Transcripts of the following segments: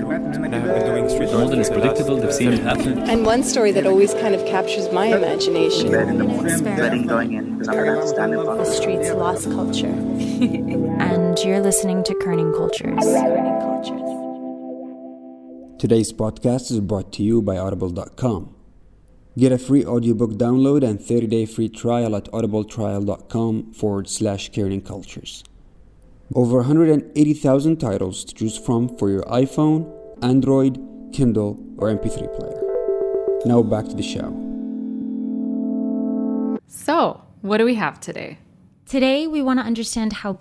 Modern is predictable, they've seen it happen. And one story that always kind of captures my imagination. Bed in the morning, wedding going in, because I'm not standing on The streets lost culture. And you're listening to Kerning Cultures. Today's podcast is brought to you by Audible.com. Get a free audiobook download and 30-day free trial at audibletrial.com/Kerning Cultures. Over 180,000 titles to choose from for your iPhone, Android, Kindle, or MP3 player. Now back to the show. So, what do we have today? Today, we want to understand how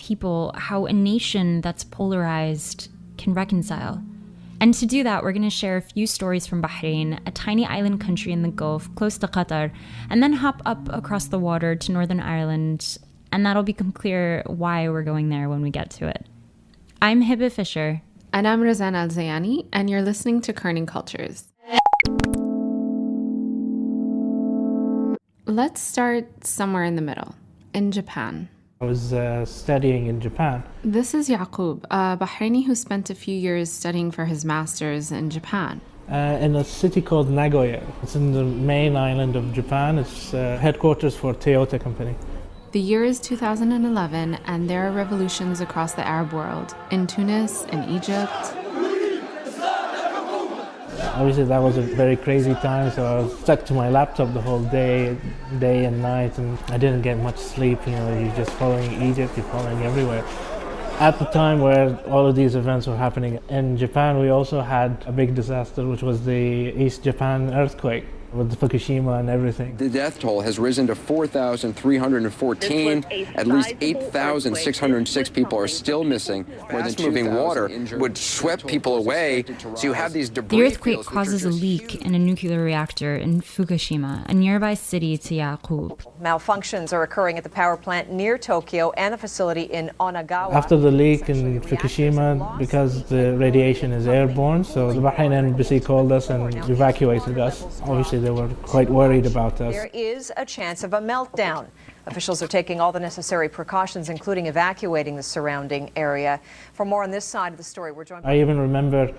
a nation that's polarized can reconcile. And to do that, we're going to share a few stories from Bahrain, a tiny island country in the Gulf, close to Qatar, and then hop up across the water to Northern Ireland, and that'll become clear why we're going there when we get to it. I'm Hibba Fisher. And I'm Razan Al-Zayani, and you're listening to Kerning Cultures. Let's start somewhere in the middle, in Japan. I was studying in Japan. This is Yaqub, a Bahraini who spent a few years studying for his master's in Japan. In a city called Nagoya. It's in the main island of Japan. It's headquarters for Toyota company. The year is 2011, and there are revolutions across the Arab world, in Tunis, in Egypt. Obviously, that was a very crazy time, so I was stuck to my laptop the whole day and night, and I didn't get much sleep. You're just following Egypt, you're following everywhere. At the time where all of these events were happening in Japan, we also had a big disaster, which was the East Japan earthquake with Fukushima and everything. The death toll has risen to 4,314. At least 8,606 people are still missing. More than moving water would sweep people away. So you have these debris. The earthquake causes a leak in a nuclear reactor in Fukushima, a nearby city to Yaqub. Malfunctions are occurring at the power plant near Tokyo and the facility in Onagawa. After the leak in Fukushima, because the radiation is airborne, so the Bahrain embassy called us and evacuated us. Obviously, they were quite worried about us. There is a chance of a meltdown. Officials are taking all the necessary precautions, including evacuating the surrounding area. For more on this side of the story, we're joined by... I even remember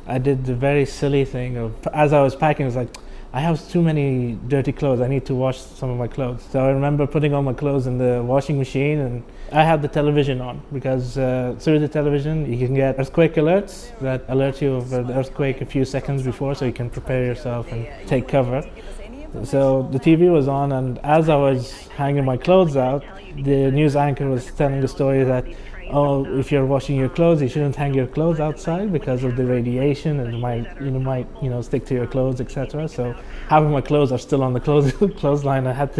I did the very silly thing of, as I was packing, I was like, I have too many dirty clothes. I need to wash some of my clothes. So I remember putting all my clothes in the washing machine, and I had the television on because through the television you can get earthquake alerts that alert you of the earthquake a few seconds before, so you can prepare yourself and take cover. So the TV was on, and as I was hanging my clothes out, the news anchor was telling the story that, oh, if you're washing your clothes, you shouldn't hang your clothes outside because of the radiation, and it might stick to your clothes, etc. So half of my clothes are still on the clothesline. I had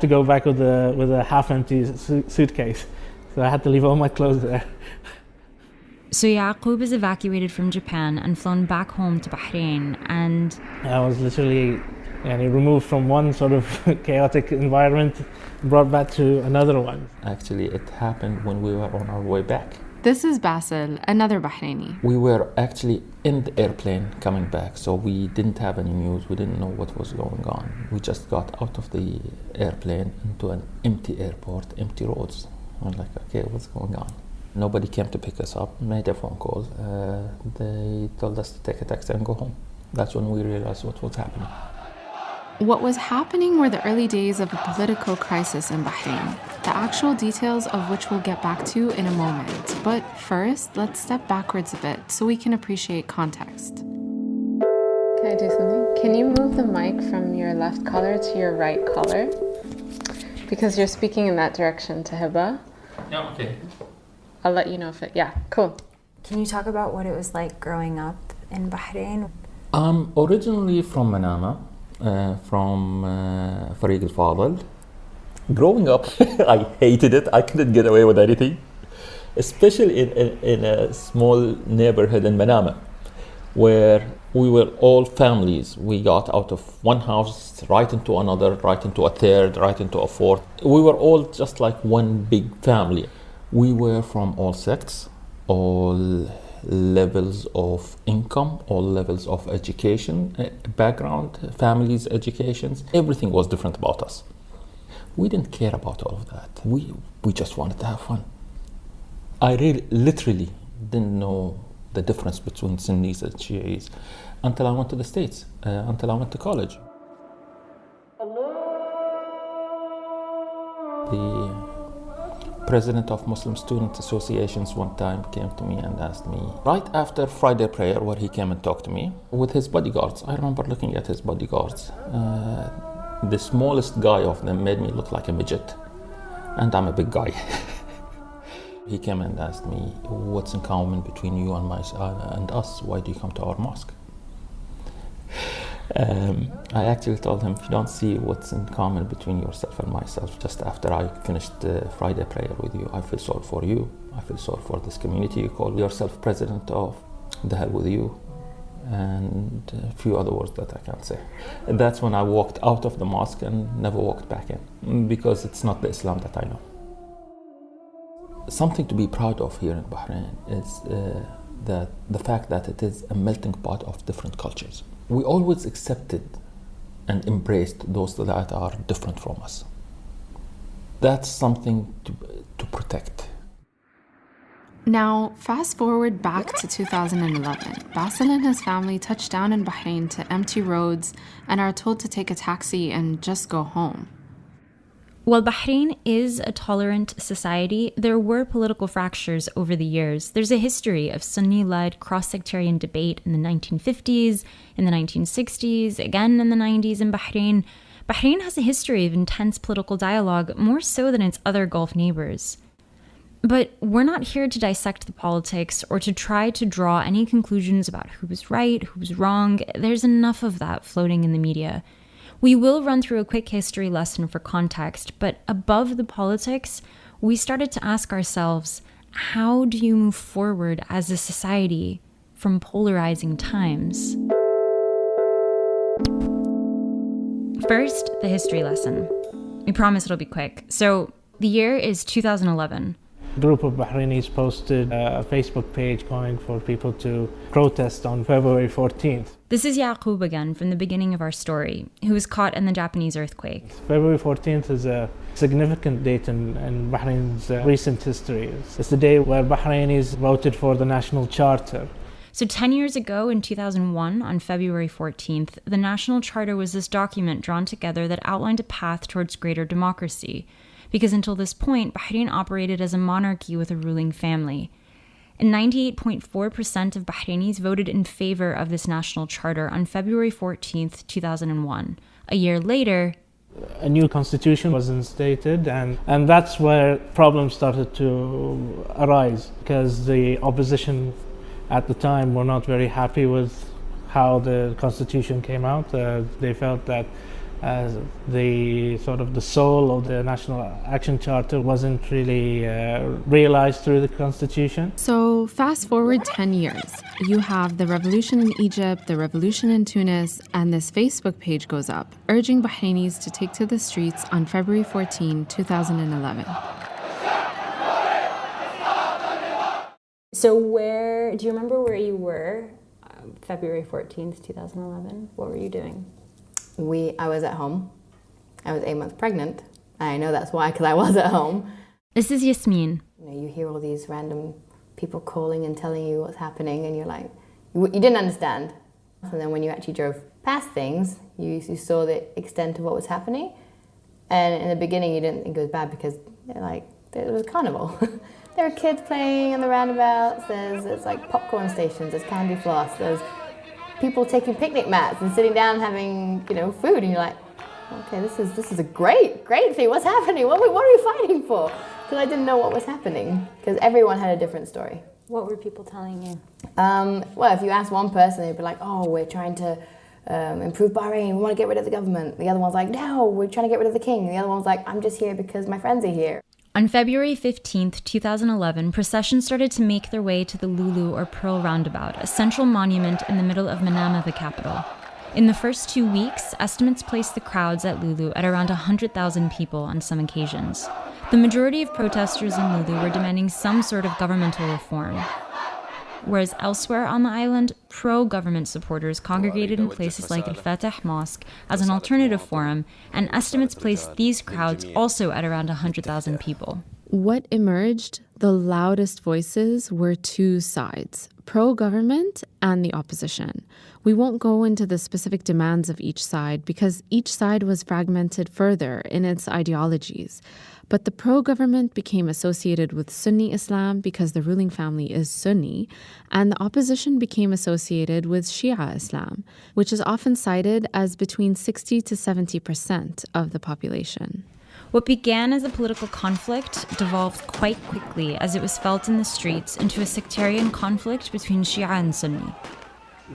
to go back with a half-empty suitcase. So I had to leave all my clothes there. So Yaqub is evacuated from Japan and flown back home to Bahrain, and I was literally removed from one sort of chaotic environment, brought back to another one. Actually, it happened when we were on our way back. This is Basil, another Bahraini. We were actually in the airplane coming back, so we didn't have any news. We didn't know what was going on. We just got out of the airplane into an empty airport, empty roads. I'm like, okay, what's going on? Nobody came to pick us up, made a phone call. They told us to take a taxi and go home. That's when we realized what was happening. What was happening were the early days of a political crisis in Bahrain, the actual details of which we'll get back to in a moment. But first, let's step backwards a bit so we can appreciate context. Can I do something? Can you move the mic from your left collar to your right collar? Because you're speaking in that direction to Hibba. Yeah, okay. I'll let you know if yeah, cool. Can you talk about what it was like growing up in Bahrain? I'm originally from Manama. From Fariq al-Fadl. Growing up, I hated it. I couldn't get away with anything, especially in a small neighborhood in Manama, where we were all families. We got out of one house, right into another, right into a third, right into a fourth. We were all just like one big family. We were from all sects, all levels of income, all levels of education, background, families, educations. Everything was different about us. We didn't care about all of that. We just wanted to have fun. I literally didn't know the difference between Sunnis and Shi'ites, until I went to the States, until I went to college. The president of Muslim Student Associations one time came to me and asked me, right after Friday prayer, where he came and talked to me with his bodyguards. I remember looking at his bodyguards. The smallest guy of them made me look like a midget, and I'm a big guy. He came and asked me, what's in common between you and us? Why do you come to our mosque? I actually told him, if you don't see what's in common between yourself and myself, just after I finished Friday prayer with you, I feel sorry for you. I feel sorry for this community you call yourself president of. The hell with you. And a few other words that I can't say. And that's when I walked out of the mosque and never walked back in, because it's not the Islam that I know. Something to be proud of here in Bahrain is that the fact that it is a melting pot of different cultures. We always accepted and embraced those that are different from us. That's something to protect. Now, fast forward back to 2011. Basil and his family touched down in Bahrain to empty roads and are told to take a taxi and just go home. While Bahrain is a tolerant society, there were political fractures over the years. There's a history of Sunni-led cross-sectarian debate in the 1950s, in the 1960s, again in the 90s in Bahrain. Bahrain has a history of intense political dialogue, more so than its other Gulf neighbors. But we're not here to dissect the politics or to try to draw any conclusions about who was right, who was wrong. There's enough of that floating in the media. We will run through a quick history lesson for context, but above the politics, we started to ask ourselves, how do you move forward as a society from polarizing times? First, the history lesson. We promise it'll be quick. So, the year is 2011. A group of Bahrainis posted a Facebook page calling for people to protest on February 14th. This is Yaqub again from the beginning of our story, who was caught in the Japanese earthquake. February 14th is a significant date in Bahrain's recent history. It's the day where Bahrainis voted for the national charter. So 10 years ago, in 2001, on February 14th, the national charter was this document drawn together that outlined a path towards greater democracy. Because until this point, Bahrain operated as a monarchy with a ruling family. And 98.4% of Bahrainis voted in favor of this national charter on February 14th, 2001. A year later, a new constitution was instated, and that's where problems started to arise, because the opposition at the time were not very happy with how the constitution came out. They felt that the soul of the National Action Charter wasn't really realized through the constitution. So fast forward 10 years. You have the revolution in Egypt, the revolution in Tunis, and this Facebook page goes up, urging Bahrainis to take to the streets on February 14, 2011. So do you remember where you were February 14th, 2011? What were you doing? I was at home. I was 8 months pregnant. I know that's why, because I was at home. This is Yasmin. You hear all these random people calling and telling you what's happening, and you're like, you didn't understand. And then when you actually drove past things, you saw the extent of what was happening. And in the beginning, you didn't think it was bad because it was a carnival. There are kids playing in the roundabouts. There's like popcorn stations. There's candy floss. There's people taking picnic mats and sitting down and having food, and you're like, okay, this is a great thing. What's happening? What are we fighting for? Because I didn't know what was happening, because everyone had a different story. What were people telling you? Well, if you ask one person, they'd be like, oh, we're trying to improve Bahrain. We want to get rid of the government. The other one's like, no, we're trying to get rid of the king. The other one's like, I'm just here because my friends are here. On February 15th, 2011, processions started to make their way to the Lulu or Pearl Roundabout, a central monument in the middle of Manama, the capital. In the first 2 weeks, estimates placed the crowds at Lulu at around 100,000 people on some occasions. The majority of protesters in Lulu were demanding some sort of governmental reform. Whereas elsewhere on the island, pro-government supporters congregated in places like Al-Fatah Mosque as an alternative forum, and estimates placed these crowds also at around 100,000 people. What emerged the loudest voices were two sides, pro-government and the opposition. We won't go into the specific demands of each side because each side was fragmented further in its ideologies. But the pro-government became associated with Sunni Islam because the ruling family is Sunni, and the opposition became associated with Shi'a Islam, which is often cited as between 60 to 70% of the population. What began as a political conflict devolved quite quickly as it was felt in the streets into a sectarian conflict between Shi'a and Sunni.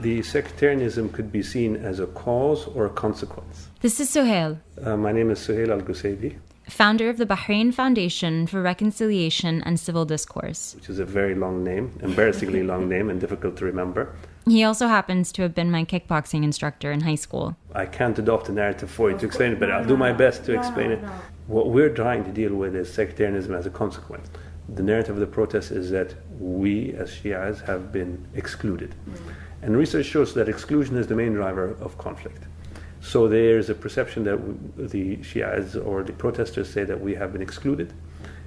The sectarianism could be seen as a cause or a consequence. This is Suhail. My name is Suhail Algosaibi, founder of the Bahrain Foundation for Reconciliation and Civil Discourse, which is a very long name, embarrassingly long name and difficult to remember. He also happens to have been my kickboxing instructor in high school. I can't adopt a narrative for you to explain it, but I'll do my best to explain it. What we're trying to deal with is sectarianism as a consequence. The narrative of the protest is that we as Shias have been excluded. And research shows that exclusion is the main driver of conflict. So there's a perception that the Shias or the protesters say that we have been excluded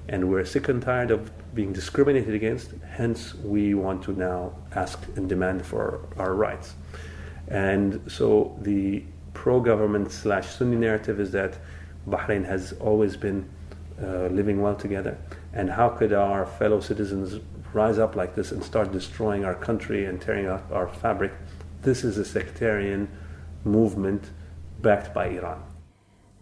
and we're sick and tired of being discriminated against, hence we want to now ask and demand for our rights. And so the pro-government / Sunni narrative is that Bahrain has always been living well together, and how could our fellow citizens rise up like this and start destroying our country and tearing up our fabric? This is a sectarian movement backed by Iran.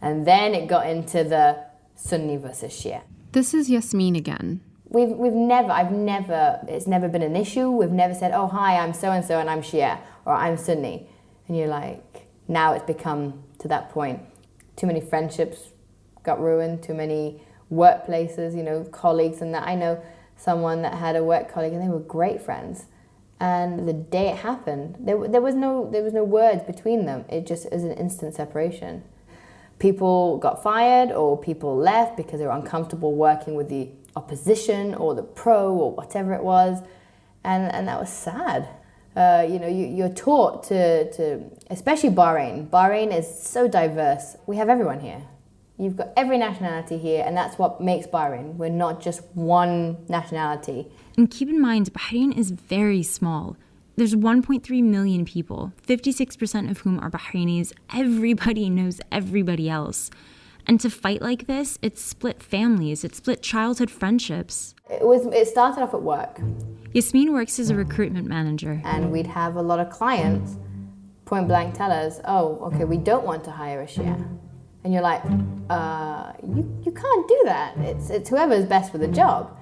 And then it got into the Sunni versus Shia. This is Yasmin again. It's never been an issue. We've never said, oh, hi, I'm so-and-so and I'm Shia, or I'm Sunni. And you're like, now it's become to that point. Too many friendships got ruined, too many workplaces, colleagues and that. I know someone that had a work colleague and they were great friends. And the day it happened, there was no words between them. It just is an instant separation. People got fired or people left because they were uncomfortable working with the opposition or the pro or whatever it was. And that was sad. You're taught to, especially Bahrain. Bahrain is so diverse. We have everyone here. You've got every nationality here, and that's what makes Bahrain. We're not just one nationality. And keep in mind, Bahrain is very small. There's 1.3 million people, 56% of whom are Bahrainis. Everybody knows everybody else. And to fight like this, it split families, it split childhood friendships. It started off at work. Yasmin works as a recruitment manager. And we'd have a lot of clients point blank tell us, oh, okay, we don't want to hire a Shia. And you're like, you can't do that. It's whoever's best for the job.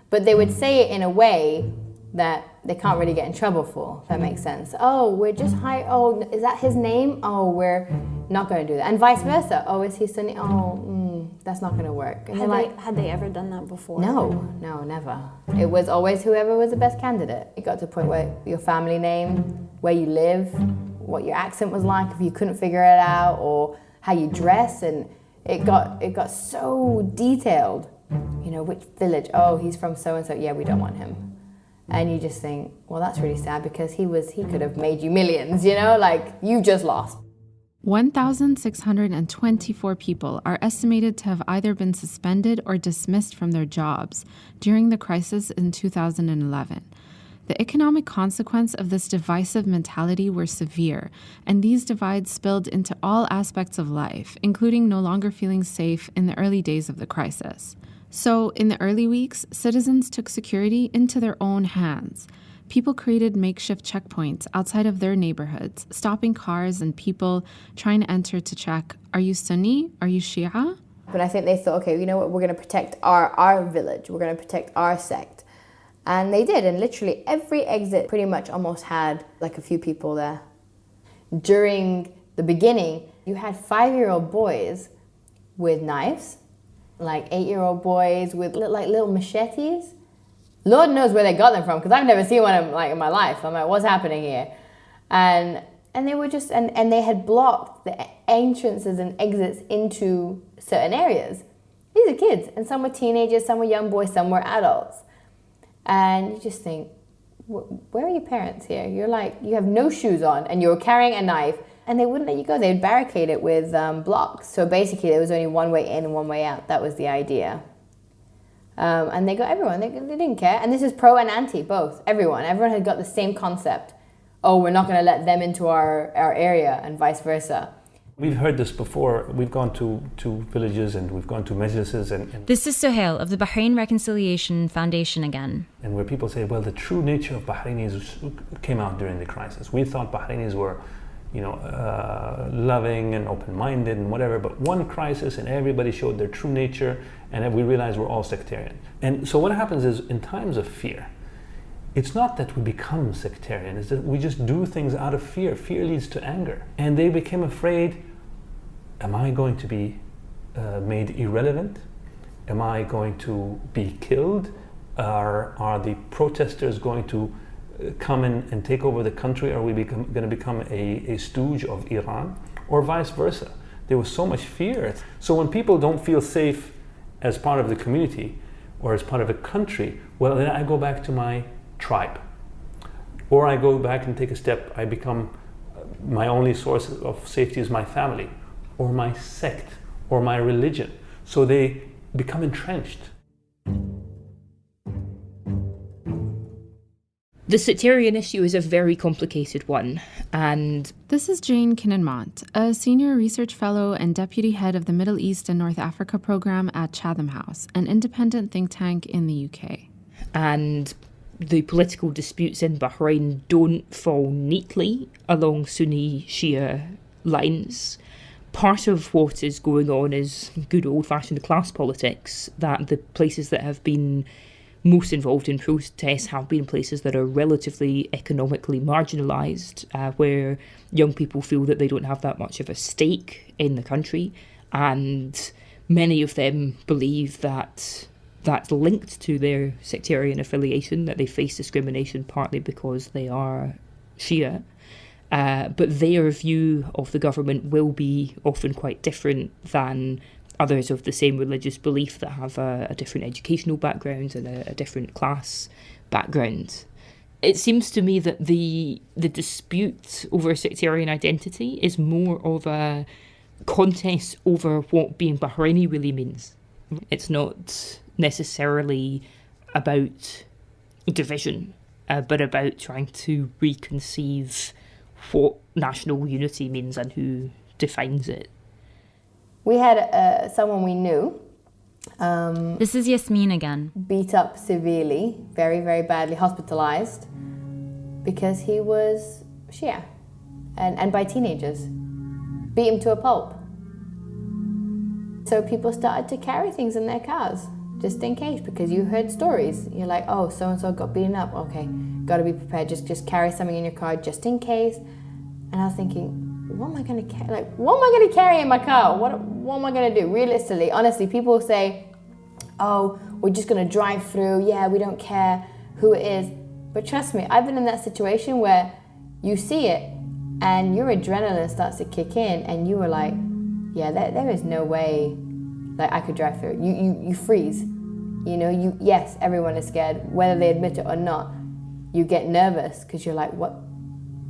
But they would say it in a way that they can't really get in trouble for, if that makes sense. Oh, we're just oh, is that his name? Oh, we're not going to do that. And vice versa. Oh, is he Sunni? Oh, that's not going to work. And had they ever done that before? No, never. It was always whoever was the best candidate. It got to a point where your family name, where you live, what your accent was like, if you couldn't figure it out, or how you dress, and it got so detailed. Which village? Oh, he's from so and so. Yeah, we don't want him. And you just think, well, that's really sad because he could have made you millions. You just lost. 1,624 people are estimated to have either been suspended or dismissed from their jobs during the crisis in 2011. The economic consequence of this divisive mentality were severe, and these divides spilled into all aspects of life, including no longer feeling safe in the early days of the crisis. So, in the early weeks, citizens took security into their own hands. People created makeshift checkpoints outside of their neighborhoods, stopping cars and people trying to enter to check, are you Sunni? Are you Shia? But I think they thought, okay, you know what, we're going to protect our village, we're going to protect our sect. And they did, and literally every exit pretty much almost had like a few people there. During the beginning, you had 5-year-old boys with knives, like 8-year-old boys with little machetes. Lord knows where they got them from, because I've never seen one in my life. I'm like, what's happening here? And they were just, and they had blocked the entrances and exits into certain areas. These are kids, and some were teenagers, some were young boys, some were adults. And you just think, where are your parents here? You're like, you have no shoes on, and you're carrying a knife, and they wouldn't let you go. They'd barricade it with blocks. So basically, there was only one way in and one way out. That was the idea. And they got everyone. They didn't care. And this is pro and anti, both. Everyone had got the same concept. Oh, we're not going to let them into our area, and vice versa. We've heard this before. We've gone to villages and we've gone to majlises and This is Suhail of the Bahrain Reconciliation Foundation again. And where people say, well, the true nature of Bahrainis came out during the crisis. We thought Bahrainis were, loving and open-minded and whatever, but one crisis and everybody showed their true nature, and then we realized we're all sectarian. And so what happens is, in times of fear, it's not that we become sectarian, it's that we just do things out of fear. Fear leads to anger. And they became afraid, am I going to be made irrelevant? Am I going to be killed? Are the protesters going to come in and take over the country? Are we going to become a stooge of Iran? Or vice versa? There was so much fear. So when people don't feel safe as part of the community or as part of a country, well, then I go back to my tribe. Or I go back and take a step, I become, my only source of safety is my family, or my sect, or my religion. So they become entrenched. The sectarian issue is a very complicated one, and this is Jane Kinnan-Mont, a senior research fellow and deputy head of the Middle East and North Africa program at Chatham House, an independent think tank in the UK. And the political disputes in Bahrain don't fall neatly along Sunni Shia lines. Part of what is going on is good old-fashioned class politics, that the places that have been most involved in protests have been places that are relatively economically marginalised, where young people feel that they don't have that much of a stake in the country, and many of them believe that that's linked to their sectarian affiliation, that they face discrimination partly because they are Shia. But their view of the government will be often quite different than others of the same religious belief that have a different educational background and a different class background. It seems to me that the dispute over sectarian identity is more of a contest over what being Bahraini really means. It's not necessarily about division, but about trying to reconceive what national unity means and who defines it. We had someone we knew. This is Yasmin again. Beat up severely, very, very badly, hospitalized, because he was Shia, and by teenagers. Beat him to a pulp. So people started to carry things in their cars, just in case, because you heard stories. You're like, oh, so-and-so got beaten up. Okay, got to be prepared. Just carry something in your car just in case. And I was thinking, what am I going to carry? Like, what am I going to carry in my car? What am I going to do? Realistically, honestly, people say, oh, we're just going to drive through. Yeah, we don't care who it is. But trust me, I've been in that situation where you see it and your adrenaline starts to kick in and you were like, yeah, there is no way like I could drive through. You freeze. Yes, everyone is scared. Whether they admit it or not, you get nervous because you're like, what?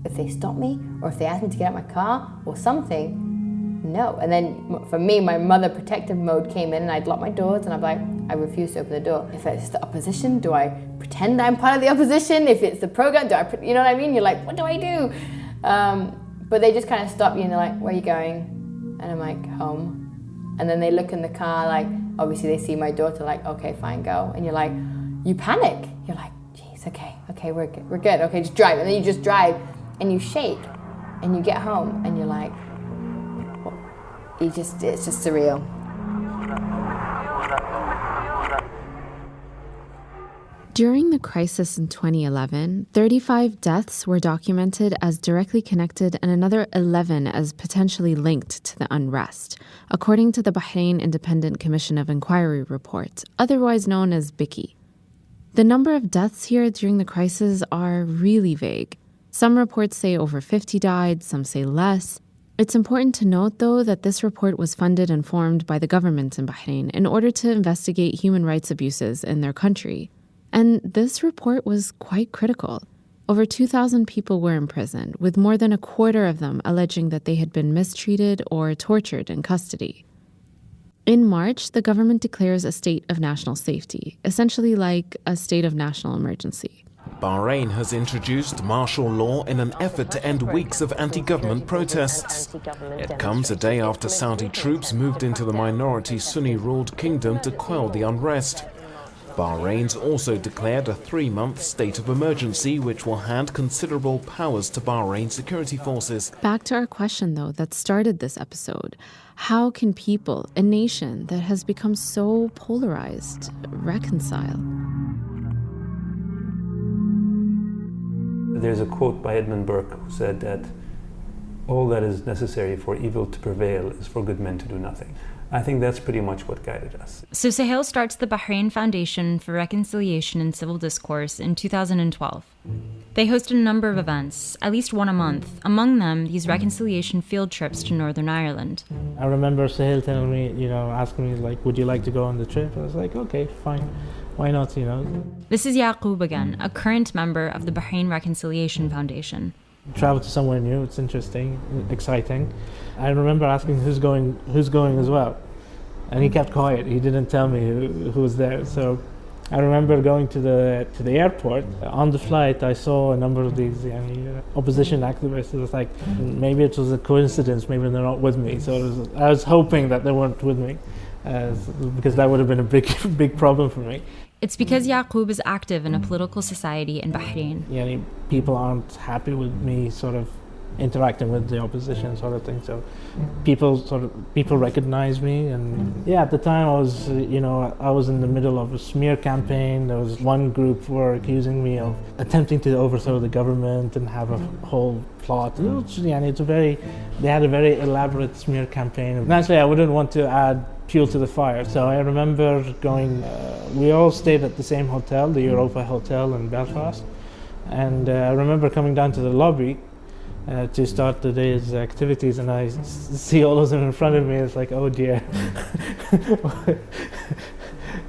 If they stop me or if they ask me to get out my car or something, no. And then for me, my mother protective mode came in and I'd lock my doors and I'd be like, I refuse to open the door. If it's the opposition, do I pretend I'm part of the opposition? If it's the program, do I, you know what I mean? You're like, what do I do? But they just kind of stop you and they're like, where are you going? And I'm like, home. And then they look in the car, like, obviously they see my daughter, like, okay, fine, go. And you're like, you panic. You're like, geez, okay, we're good. Okay, just drive. And then you just drive. And you shake, and you get home, and you're like, it's just surreal. During the crisis in 2011, 35 deaths were documented as directly connected and another 11 as potentially linked to the unrest, according to the Bahrain Independent Commission of Inquiry report, otherwise known as BICI. The number of deaths here during the crisis are really vague. Some reports say over 50 died, some say less. It's important to note, though, that this report was funded and formed by the government in Bahrain in order to investigate human rights abuses in their country. And this report was quite critical. Over 2,000 people were imprisoned, with more than a quarter of them alleging that they had been mistreated or tortured in custody. In March, the government declares a state of national safety, essentially like a state of national emergency. Bahrain has introduced martial law in an effort to end weeks of anti-government protests. It comes a day after Saudi troops moved into the minority Sunni-ruled kingdom to quell the unrest. Bahrain's also declared a 3-month state of emergency, which will hand considerable powers to Bahrain security forces. Back to our question, though, that started this episode. How can people, a nation that has become so polarized, reconcile? There's a quote by Edmund Burke who said that all that is necessary for evil to prevail is for good men to do nothing. I think that's pretty much what guided us. So Suhail starts the Bahrain Foundation for Reconciliation and Civil Discourse in 2012. They host a number of events, at least one a month, among them these reconciliation field trips to Northern Ireland. I remember Suhail telling me, asking me, would you like to go on the trip? I was like, okay, fine. Why not, This is Yaqub again, a current member of the Bahrain Reconciliation Foundation. Travel to somewhere new, it's interesting, exciting. I remember asking who's going as well, and he kept quiet. He didn't tell me who was there. So I remember going to the airport. On the flight, I saw a number of these opposition activists. It was like, maybe it was a coincidence, maybe they're not with me. So I was hoping that they weren't with me, because that would have been a big problem for me. It's because Yaqub is active in a political society in Bahrain. People aren't happy with me sort of interacting with the opposition sort of thing. So people recognize me, and at the time I was in the middle of a smear campaign. There was one group who were accusing me of attempting to overthrow the government and have a whole plot. They had a very elaborate smear campaign. Naturally, I wouldn't want to add fuel to the fire. So I remember going, we all stayed at the same hotel, the Europa Hotel in Belfast. And I remember coming down to the lobby to start the day's activities, and I see all of them in front of me. It's like, oh dear.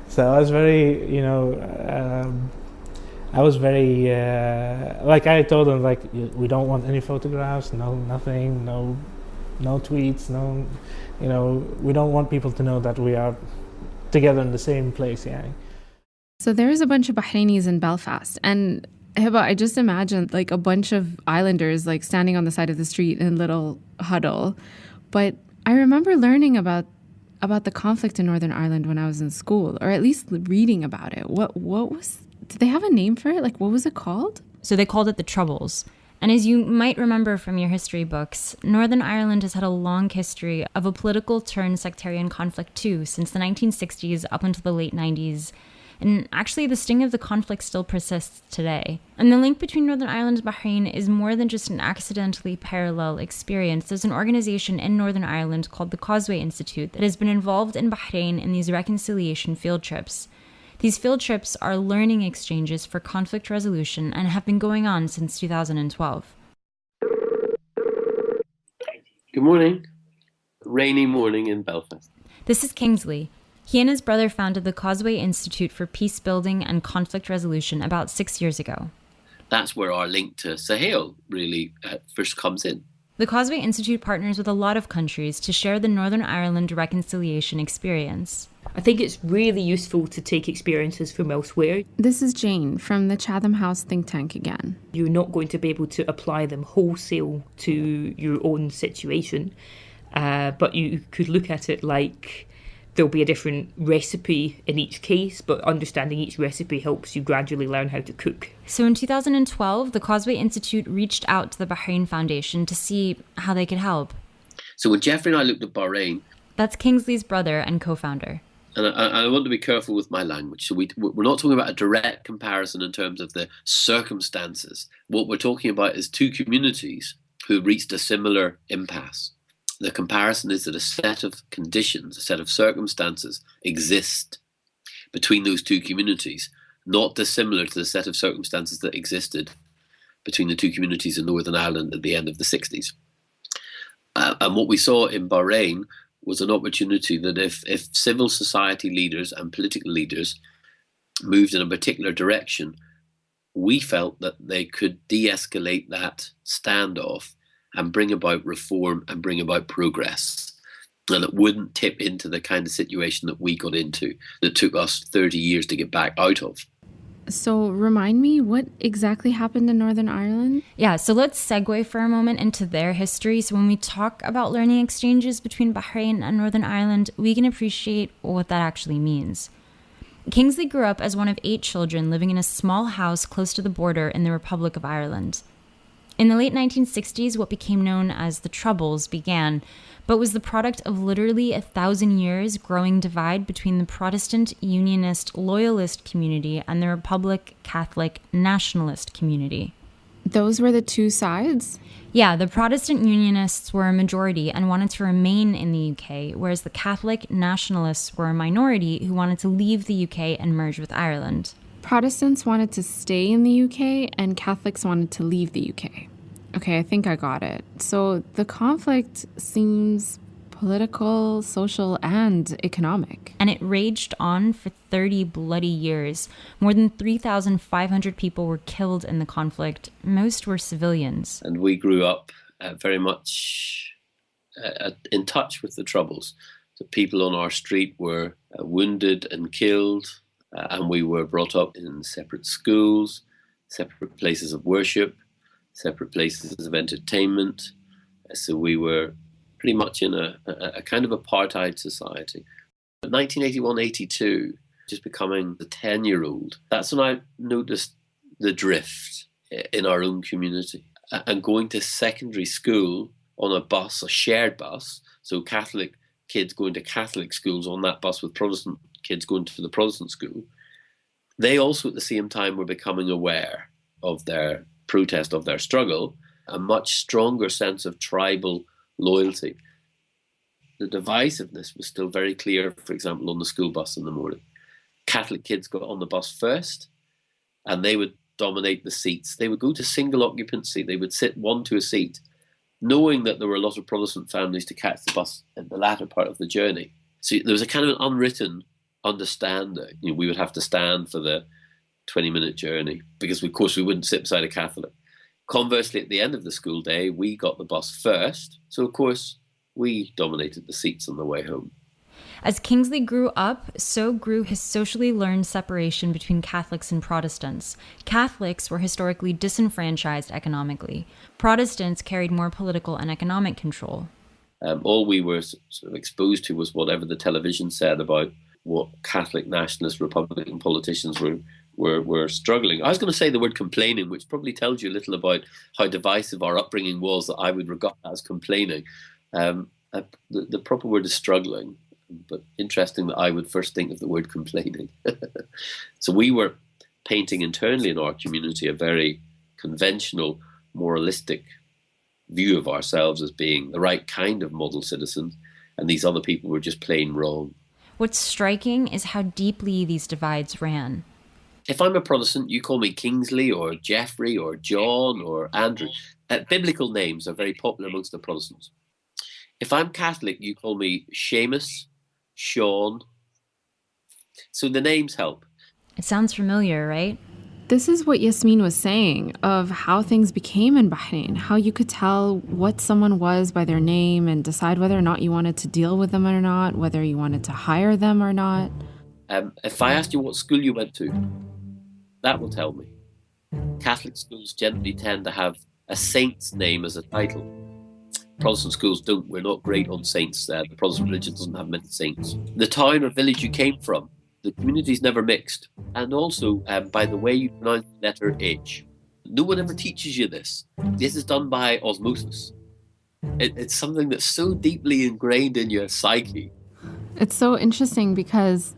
So I was very, I told them, we don't want any photographs, nothing, no tweets, we don't want people to know that we are together in the same place. So there's a bunch of Bahrainis in Belfast, and Hiba, I just imagined a bunch of islanders standing on the side of the street in a little huddle. But I remember learning about the conflict in Northern Ireland when I was in school, or at least reading about it. Did they have a name for it? What was it called? So they called it the Troubles. And as you might remember from your history books, Northern Ireland has had a long history of a political sectarian conflict too, since the 1960s up until the late 90s. And actually, the sting of the conflict still persists today. And the link between Northern Ireland and Bahrain is more than just an accidentally parallel experience. There's an organization in Northern Ireland called the Causeway Institute that has been involved in Bahrain in these reconciliation field trips. These field trips are learning exchanges for conflict resolution and have been going on since 2012. Good morning. Rainy morning in Belfast. This is Kingsley. He and his brother founded the Causeway Institute for Peace Building and Conflict Resolution about 6 years ago. That's where our link to Suhail really first comes in. The Causeway Institute partners with a lot of countries to share the Northern Ireland reconciliation experience. I think it's really useful to take experiences from elsewhere. This is Jane from the Chatham House think tank again. You're not going to be able to apply them wholesale to your own situation, but you could look at it like there'll be a different recipe in each case, but understanding each recipe helps you gradually learn how to cook. So in 2012, the Causeway Institute reached out to the Bahrain Foundation to see how they could help. So when Jeffrey and I looked at Bahrain... That's Kingsley's brother and co-founder. And I want to be careful with my language. So we're not talking about a direct comparison in terms of the circumstances. What we're talking about is two communities who reached a similar impasse. The comparison is that a set of conditions, a set of circumstances exist between those two communities, not dissimilar to the set of circumstances that existed between the two communities in Northern Ireland at the end of the 60s. And what we saw in Bahrain was an opportunity that if civil society leaders and political leaders moved in a particular direction, we felt that they could de-escalate that standoff and bring about reform and bring about progress. and it wouldn't tip into the kind of situation that we got into that took us 30 years to get back out of. So remind me, what exactly happened in Northern Ireland? Yeah, so let's segue for a moment into their history. So when we talk about learning exchanges between Bahrain and Northern Ireland, we can appreciate what that actually means. Kingsley grew up as one of 8 children living in a small house close to the border in the Republic of Ireland. In the late 1960s, what became known as the Troubles began, but was the product of literally 1,000 years growing divide between the Protestant, Unionist, Loyalist community and the Republic, Catholic, Nationalist community. Those were the two sides? Yeah, the Protestant Unionists were a majority and wanted to remain in the UK, whereas the Catholic Nationalists were a minority who wanted to leave the UK and merge with Ireland. Protestants wanted to stay in the UK and Catholics wanted to leave the UK. Okay, I think I got it. So the conflict seems political, social, and economic. And it raged on for 30 bloody years. More than 3,500 people were killed in the conflict. Most were civilians. And we grew up very much in touch with the Troubles. The people on our street were wounded and killed, and we were brought up in separate schools, separate places of worship, separate places of entertainment. So we were pretty much in a kind of apartheid society. 1981-82, just becoming the 10-year-old, that's when I noticed the drift in our own community. And going to secondary school on a bus, a shared bus, so Catholic kids going to Catholic schools on that bus with Protestant kids going to the Protestant school, they also at the same time were becoming aware of their protest, of their struggle, a much stronger sense of tribal loyalty. The divisiveness was still very clear, for example, on the school bus in the morning. Catholic kids got on the bus first and they would dominate the seats. They would go to single occupancy. They would sit one to a seat, knowing that there were a lot of Protestant families to catch the bus in the latter part of the journey. So there was a kind of an unwritten understanding. You know, we would have to stand for the 20-minute journey because, of course, we wouldn't sit beside a Catholic. Conversely, at the end of the school day, we got the bus first. So, of course, we dominated the seats on the way home. As Kingsley grew up, so grew his socially learned separation between Catholics and Protestants. Catholics were historically disenfranchised economically. Protestants carried more political and economic control. All we were sort of exposed to was whatever the television said about what Catholic nationalist Republican politicians were struggling. I was going to say the word complaining, which probably tells you a little about how divisive our upbringing was, that I would regard as complaining. The proper word is struggling, but interesting that I would first think of the word complaining. So we were painting internally in our community a very conventional, moralistic view of ourselves as being the right kind of model citizens, and these other people were just plain wrong. What's striking is how deeply these divides ran. If I'm a Protestant, you call me Kingsley or Jeffrey or John or Andrew. Biblical names are very popular amongst the Protestants. If I'm Catholic, you call me Seamus, Sean. So the names help. It sounds familiar, right? This is what Yasmin was saying of how things became in Bahrain, how you could tell what someone was by their name and decide whether or not you wanted to deal with them or not, whether you wanted to hire them or not. If I asked you what school you went to, that will tell me. Catholic schools generally tend to have a saint's name as a title. Protestant schools don't. We're not great on saints. The Protestant religion doesn't have many saints. The town or village you came from, the community's never mixed. And also, by the way you pronounce the letter H. No one ever teaches you this. This is done by osmosis. It's something that's so deeply ingrained in your psyche. It's so interesting because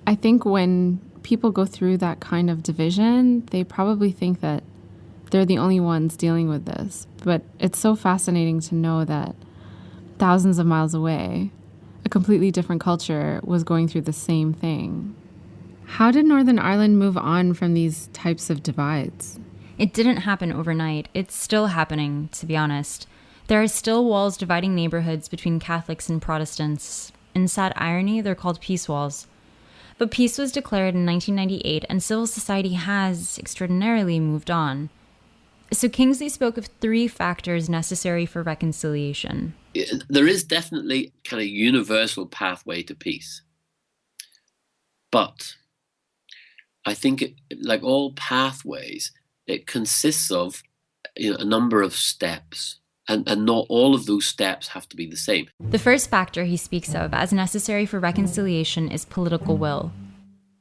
I think when people go through that kind of division, they probably think that they're the only ones dealing with this. But it's so fascinating to know that thousands of miles away, a completely different culture was going through the same thing. How did Northern Ireland move on from these types of divides? It didn't happen overnight. It's still happening, to be honest. There are still walls dividing neighborhoods between Catholics and Protestants. In sad irony, they're called peace walls. But peace was declared in 1998, and civil society has extraordinarily moved on. So Kingsley spoke of 3 factors necessary for reconciliation. There is definitely kind of universal pathway to peace. But I think, like all pathways, it consists of a number of steps. And not all of those steps have to be the same. The first factor he speaks of as necessary for reconciliation is political will.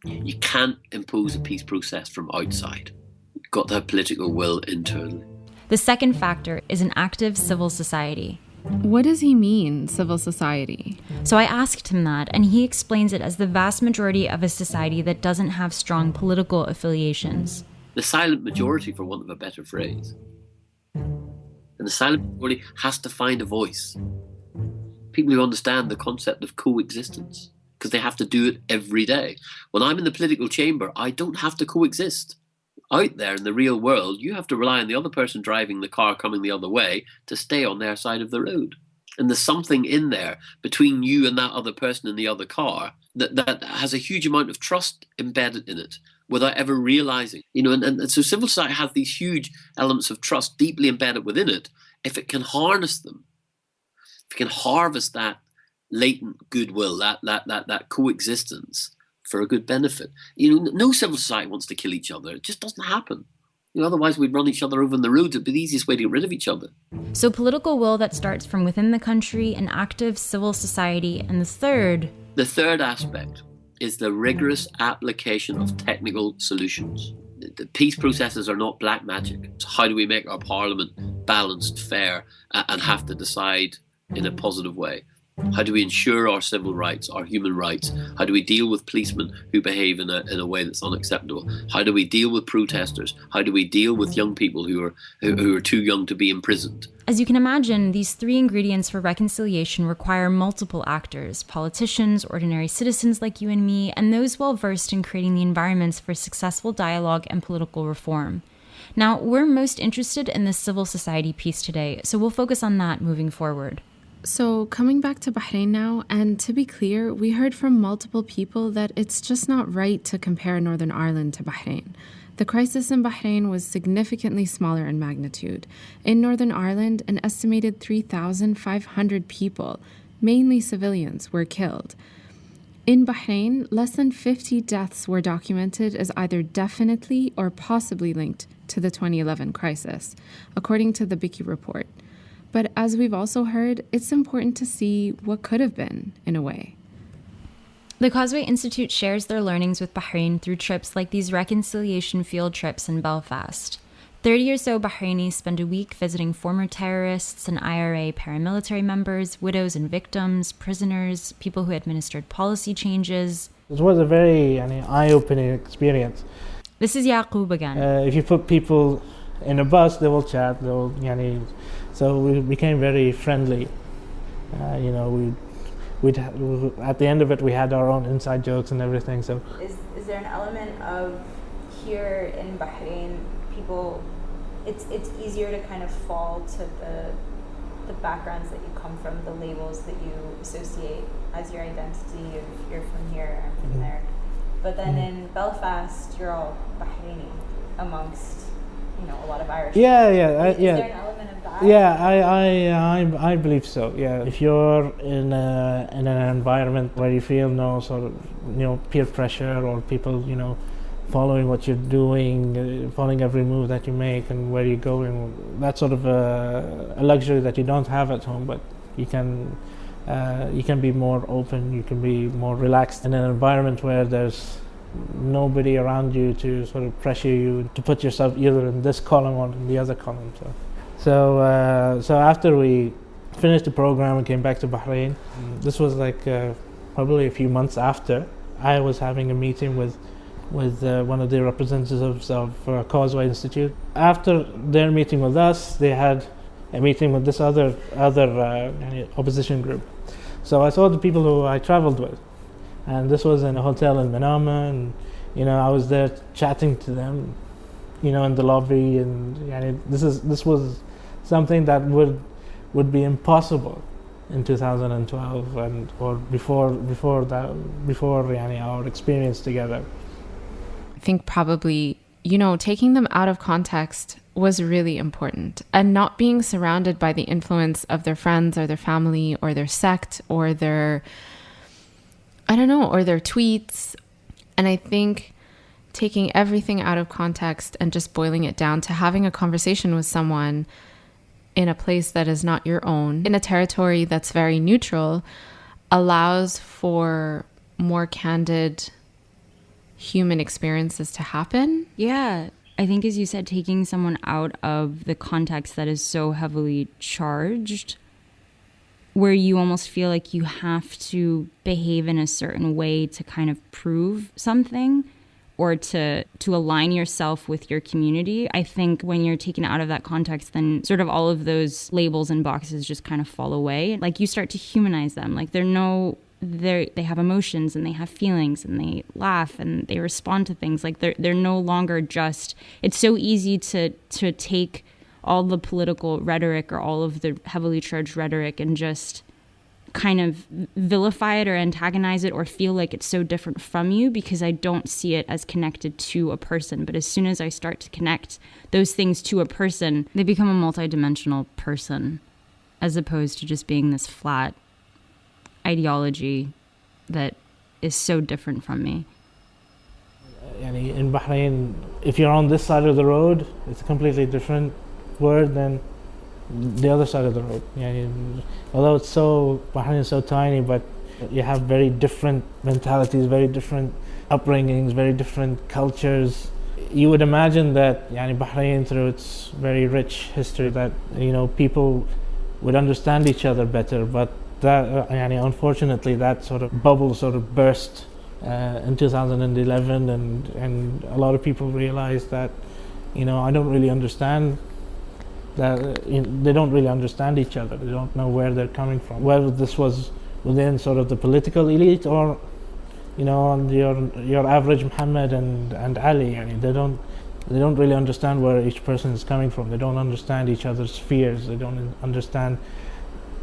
You can't impose a peace process from outside. You've got to have political will internally. The second factor is an active civil society. What does he mean, civil society? So I asked him that, and he explains it as the vast majority of a society that doesn't have strong political affiliations. The silent majority, for want of a better phrase. And the silent majority has to find a voice. People who understand the concept of coexistence, because they have to do it every day. When I'm in the political chamber, I don't have to coexist. Out there in the real world, you have to rely on the other person driving the car coming the other way to stay on their side of the road. And there's something in there between you and that other person in the other car that has a huge amount of trust embedded in it, without ever realizing, and so civil society has these huge elements of trust deeply embedded within it. If it can harness them, if it can harvest that latent goodwill, that coexistence for a good benefit. No civil society wants to kill each other. It just doesn't happen. Otherwise we'd run each other over on the roads. It'd be the easiest way to get rid of each other. So political will that starts from within the country, an active civil society, and the third aspect is the rigorous application of technical solutions. The peace processes are not black magic. So how do we make our parliament balanced, fair, and have to decide in a positive way? How do we ensure our civil rights, our human rights? How do we deal with policemen who behave in a way that's unacceptable? How do we deal with protesters? How do we deal with young people who are too young to be imprisoned? As you can imagine, these three ingredients for reconciliation require multiple actors: politicians, ordinary citizens like you and me, and those well-versed in creating the environments for successful dialogue and political reform. Now, we're most interested in the civil society piece today, so we'll focus on that moving forward. So coming back to Bahrain now, and to be clear, we heard from multiple people that it's just not right to compare Northern Ireland to Bahrain. The crisis in Bahrain was significantly smaller in magnitude. In Northern Ireland, an estimated 3,500 people, mainly civilians, were killed. In Bahrain, less than 50 deaths were documented as either definitely or possibly linked to the 2011 crisis, according to the Biki report. But as we've also heard, it's important to see what could have been, in a way. The Causeway Institute shares their learnings with Bahrain through trips like these reconciliation field trips in Belfast. 30 or so Bahrainis spend a week visiting former terrorists and IRA paramilitary members, widows and victims, prisoners, people who administered policy changes. It was a very eye-opening experience. This is Yaqub again. If you put people in a bus, they will chat, so we became very friendly. We'd at the end of it, we had our own inside jokes and everything. So, is there an element of here in Bahrain, people? It's easier to kind of fall to the backgrounds that you come from, the labels that you associate as your identity. Of you're from here, I'm from there. But then in Belfast, you're all Bahraini amongst a lot of Irish. Is there an element of that? Yeah, I believe so. Yeah, if you're in an environment where you feel no sort of peer pressure or people following what you're doing, following every move that you make and where you're going, that's sort of a luxury that you don't have at home. But you can be more open, you can be more relaxed in an environment where there's nobody around you to sort of pressure you to put yourself either in this column or in the other column. So after we finished the program and came back to Bahrain, this was like probably a few months after, I was having a meeting with one of the representatives of Causeway Institute. After their meeting with us, they had a meeting with this other opposition group. So I saw the people who I traveled with, and this was in a hotel in Manama, and I was there chatting to them, in the lobby, and this was something that would be impossible in 2012 or before our experience together. I think probably taking them out of context, was really important, and not being surrounded by the influence of their friends or their family or their sect or their, I don't know, or their tweets. And I think taking everything out of context and just boiling it down to having a conversation with someone in a place that is not your own, in a territory that's very neutral, allows for more candid human experiences to happen. Yeah. I think, as you said, taking someone out of the context that is so heavily charged, where you almost feel like you have to behave in a certain way to kind of prove something or to align yourself with your community. I think when you're taken out of that context, then sort of all of those labels and boxes just kind of fall away. Like, you start to humanize them. Like, they have emotions and they have feelings and they laugh and they respond to things. Like, they're no longer just, it's so easy to take all the political rhetoric or all of the heavily charged rhetoric and just kind of vilify it or antagonize it or feel like it's so different from you, because I don't see it as connected to a person. But as soon as I start to connect those things to a person, they become a multidimensional person, as opposed to just being this flat ideology that is so different from me. In Bahrain, if you're on this side of the road, it's a completely different word than the other side of the road. Although Bahrain is so tiny, but you have very different mentalities, very different upbringings, very different cultures. You would imagine that Bahrain, through its very rich history, that people would understand each other better, but that unfortunately that sort of bubble sort of burst in 2011, and a lot of people realized that I don't really understand that. They don't really understand each other. They don't know where they're coming from, whether this was within sort of the political elite or on your average Muhammad and Ali. They don't really understand where each person is coming from. They don't understand each other's fears. They don't understand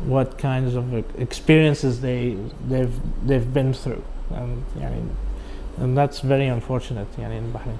what kinds of experiences they've been through, and that's very unfortunate in Bahrain.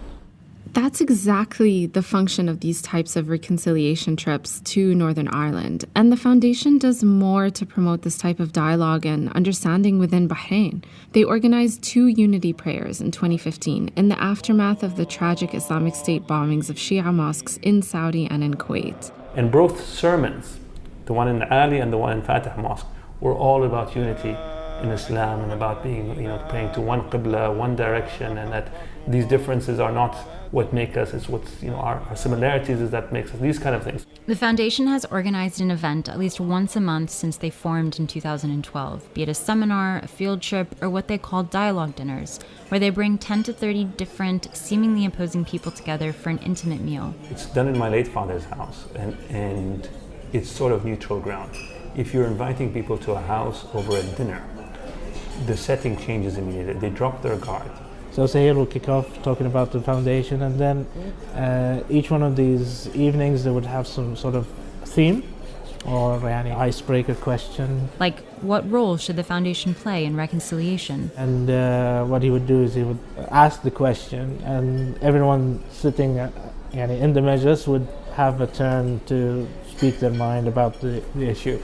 That's exactly the function of these types of reconciliation trips to Northern Ireland, and the foundation does more to promote this type of dialogue and understanding within Bahrain. They organized 2 unity prayers in 2015 in the aftermath of the tragic Islamic State bombings of Shia mosques in Saudi and in Kuwait. And both sermons, the one in Ali and the one in Fatah Mosque, were all about unity in Islam and about being, praying to one Qibla, one direction, and that these differences are not what make us, it's what's, our similarities is that makes us, these kind of things. The foundation has organized an event at least once a month since they formed in 2012, be it a seminar, a field trip, or what they call dialogue dinners, where they bring 10 to 30 different, seemingly opposing people together for an intimate meal. It's done in my late father's house, and it's sort of neutral ground. If you're inviting people to a house over a dinner, the setting changes immediately. They drop their guard. So Suhail will kick off talking about the foundation, and then each one of these evenings they would have some sort of theme or icebreaker question. Like, what role should the foundation play in reconciliation? And what he would do is he would ask the question, and everyone sitting in the majlis would have a turn to speak their mind about the issue.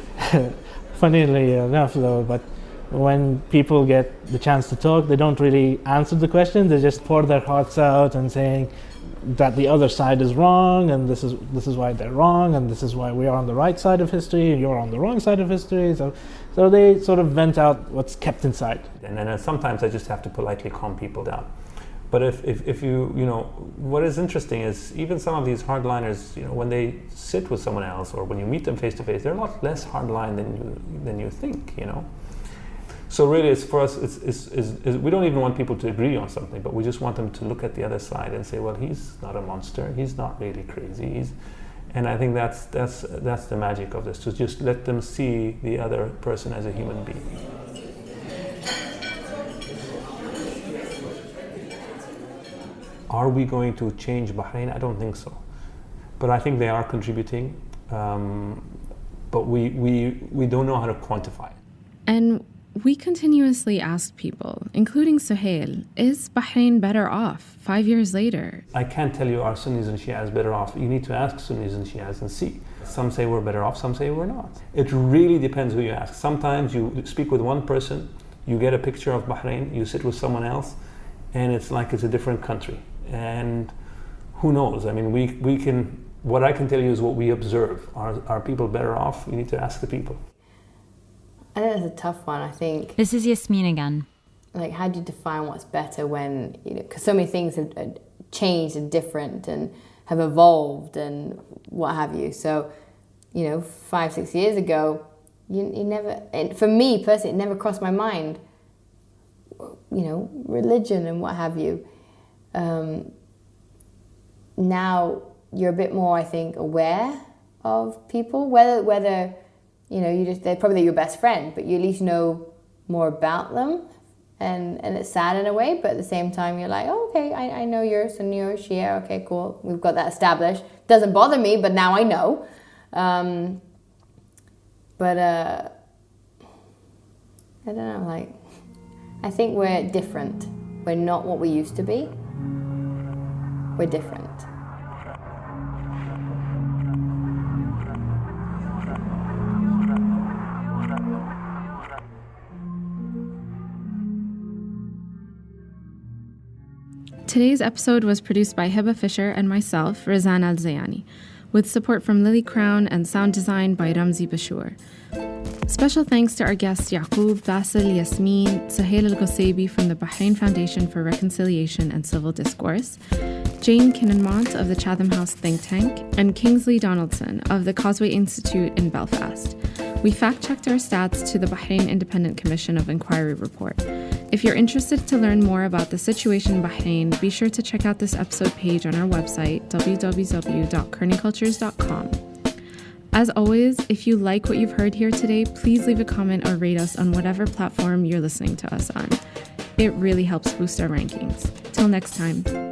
Funnily enough, though, but when people get the chance to talk, they don't really answer the question. They just pour their hearts out and saying that the other side is wrong, and this is why they're wrong, and this is why we are on the right side of history, and you're on the wrong side of history. So they sort of vent out what's kept inside. And then sometimes I just have to politely calm people down. But if you what is interesting is even some of these hardliners, when they sit with someone else or when you meet them face to face, they're a lot less hardline than you think. So really, it's for us. We don't even want people to agree on something, but we just want them to look at the other side and say, well, he's not a monster. He's not really crazy. And I think that's the magic of this, to just let them see the other person as a human being. Are we going to change Bahrain? I don't think so. But I think they are contributing, but we don't know how to quantify it. And We continuously ask people, including Suhail, is Bahrain better off 5 years later? I can't tell you are Sunnis and Shi'as better off. You need to ask Sunnis and Shi'as and see. Some say we're better off, some say we're not. It really depends who you ask. Sometimes you speak with one person, you get a picture of Bahrain, you sit with someone else, and it's like it's a different country. And who knows? I mean, we can, what I can tell you is what we observe. Are people better off? You need to ask the people. I think that's a tough one. I think This is Yasmin again. Like, how do you define what's better when, because so many things have changed and different and have evolved and what have you. So, 5-6 years ago, you never, and for me personally, it never crossed my mind, religion and what have you. Now you're a bit more, I think, aware of people, whether they're probably your best friend, but you at least know more about them, and it's sad in a way, but at the same time you're like, oh, okay, I know you're Sunni or Shia, okay, cool, we've got that established. Doesn't bother me, but now I know. I don't know, I think we're different. We're not what we used to be. We're different. Today's episode was produced by Hiba Fisher and myself, Rizan Al-Zayani, with support from Lily Crown and sound design by Ramzi Bashour. Special thanks to our guests Yaqub, Basil, Yasmin, Suhail Algosaibi from the Bahrain Foundation for Reconciliation and Civil Discourse, Jane Kinnenmont of the Chatham House think tank, and Kingsley Donaldson of the Causeway Institute in Belfast. We fact-checked our stats to the Bahrain Independent Commission of Inquiry report. If you're interested to learn more about the situation in Bahrain, be sure to check out this episode page on our website, www.kerningcultures.com. As always, if you like what you've heard here today, please leave a comment or rate us on whatever platform you're listening to us on. It really helps boost our rankings. Till next time.